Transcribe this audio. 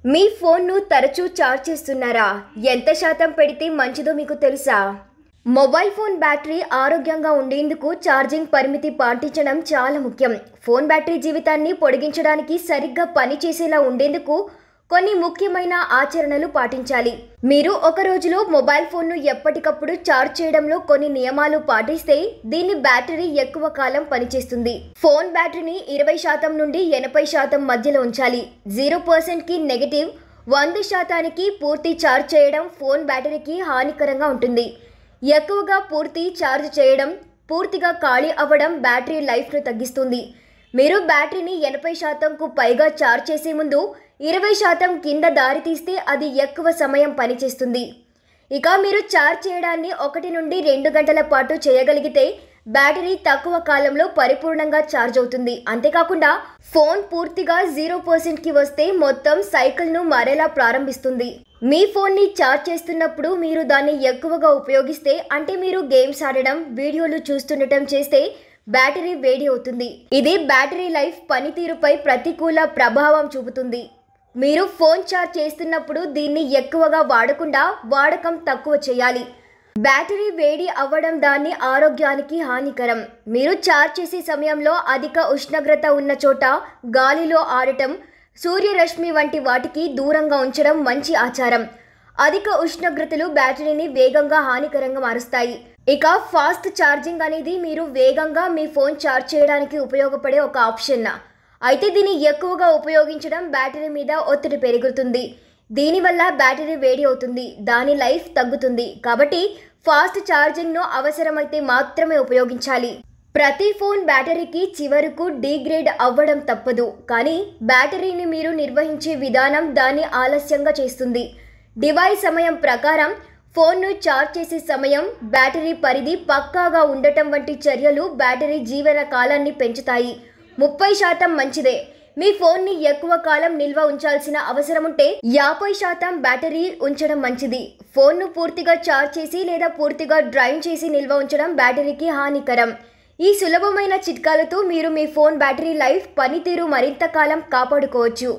మీ ఫోన్ను తరచూ ఛార్జ్ చేస్తున్నారా? ఎంత శాతం పెడితే మంచిదో మీకు తెలుసా? మొబైల్ ఫోన్ బ్యాటరీ ఆరోగ్యంగా ఉండేందుకు ఛార్జింగ్ పరిమితి పాటించడం చాలా ముఖ్యం. ఫోన్ బ్యాటరీ జీవితాన్ని పొడిగించడానికి సరిగ్గా పనిచేసేలా ఉండేందుకు కొన్ని ముఖ్యమైన ఆచరణలు పాటించాలి. మీరు ఒక రోజులో మొబైల్ ఫోన్ను ఎప్పటికప్పుడు ఛార్జ్ చేయడంలో కొన్ని నియమాలు పాటిస్తే దీని బ్యాటరీ ఎక్కువ కాలం పనిచేస్తుంది. ఫోన్ బ్యాటరీని 20% నుండి 80% మధ్యలో ఉంచాలి. 0%కి నెగటివ్, 100%కి పూర్తి ఛార్జ్ చేయడం ఫోన్ బ్యాటరీకి హానికరంగా ఉంటుంది. ఎక్కువగా పూర్తి ఛార్జ్ చేయడం, పూర్తిగా ఖాళీ అవ్వడం బ్యాటరీ లైఫ్ను తగ్గిస్తుంది. మీరు బ్యాటరీని 80%కు పైగా ఛార్జ్ చేసే ముందు 20% కింద దారి తీస్తే అది ఎక్కువ సమయం పనిచేస్తుంది. ఇక మీరు ఛార్జ్ చేయడాన్ని 1 నుండి 2 గంటల పాటు చేయగలిగితే బ్యాటరీ తక్కువ కాలంలో పరిపూర్ణంగా ఛార్జ్ అవుతుంది. అంతేకాకుండా ఫోన్ పూర్తిగా 0%కి వస్తే మొత్తం సైకిల్ను మారేలా ప్రారంభిస్తుంది. మీ ఫోన్ని ఛార్జ్ చేస్తున్నప్పుడు మీరు దాన్ని ఎక్కువగా ఉపయోగిస్తే, అంటే మీరు గేమ్స్ ఆడడం, వీడియోలు చూస్తుండటం చేస్తే బ్యాటరీ వేడి అవుతుంది. ఇది బ్యాటరీ లైఫ్ పనితీరుపై ప్రతికూల ప్రభావం చూపుతుంది. మీరు ఫోన్ ఛార్జ్ చేస్తున్నప్పుడు దీన్ని ఎక్కువగా వాడకుండా వాడకం తక్కువ చేయాలి. బ్యాటరీ వేడి అవ్వడం దాని ఆరోగ్యానికి హానికరం. మీరు ఛార్జ్ చేసే సమయంలో అధిక ఉష్ణోగ్రత ఉన్న చోట, గాలిలో ఆడటం, సూర్యరశ్మి వంటి వాటికి దూరంగా ఉంచడం మంచి ఆచారం. అధిక ఉష్ణోగ్రతలు బ్యాటరీని వేగంగా హానికరంగా మారుస్తాయి. ఇక ఫాస్ట్ ఛార్జింగ్ అనేది మీరు వేగంగా మీ ఫోన్ ఛార్జ్ చేయడానికి ఉపయోగపడే ఒక ఆప్షన్. అయితే దీన్ని ఎక్కువగా ఉపయోగించడం బ్యాటరీ మీద ఒత్తిడి పెరుగుతుంది. దీనివల్ల బ్యాటరీ వేడి అవుతుంది, దాని లైఫ్ తగ్గుతుంది. కాబట్టి ఫాస్ట్ ఛార్జింగ్ను అవసరమైతే మాత్రమే ఉపయోగించాలి. ప్రతి ఫోన్ బ్యాటరీకి చివరకు డీగ్రేడ్ అవ్వడం తప్పదు, కానీ బ్యాటరీని మీరు నిర్వహించే విధానం దాన్ని ఆలస్యంగా చేస్తుంది. డివైస్ సమయం ప్రకారం ఫోన్ను ఛార్జ్ చేసే సమయం, బ్యాటరీ పరిధి పక్కాగా ఉండటం వంటి చర్యలు బ్యాటరీ జీవన కాలాన్ని పెంచుతాయి. 30% మంచిదే. మీ ఫోన్ని ఎక్కువ కాలం నిల్వ ఉంచాల్సిన అవసరం ఉంటే 50% బ్యాటరీ ఉంచడం మంచిది. ఫోన్ను పూర్తిగా ఛార్జ్ చేసి లేదా పూర్తిగా డ్రైన్ చేసి నిల్వ ఉంచడం బ్యాటరీకి హానికరం. ఈ సులభమైన చిట్కాలతో మీరు మీ ఫోన్ బ్యాటరీ లైఫ్ పనితీరు మరింత కాలం కాపాడుకోవచ్చు.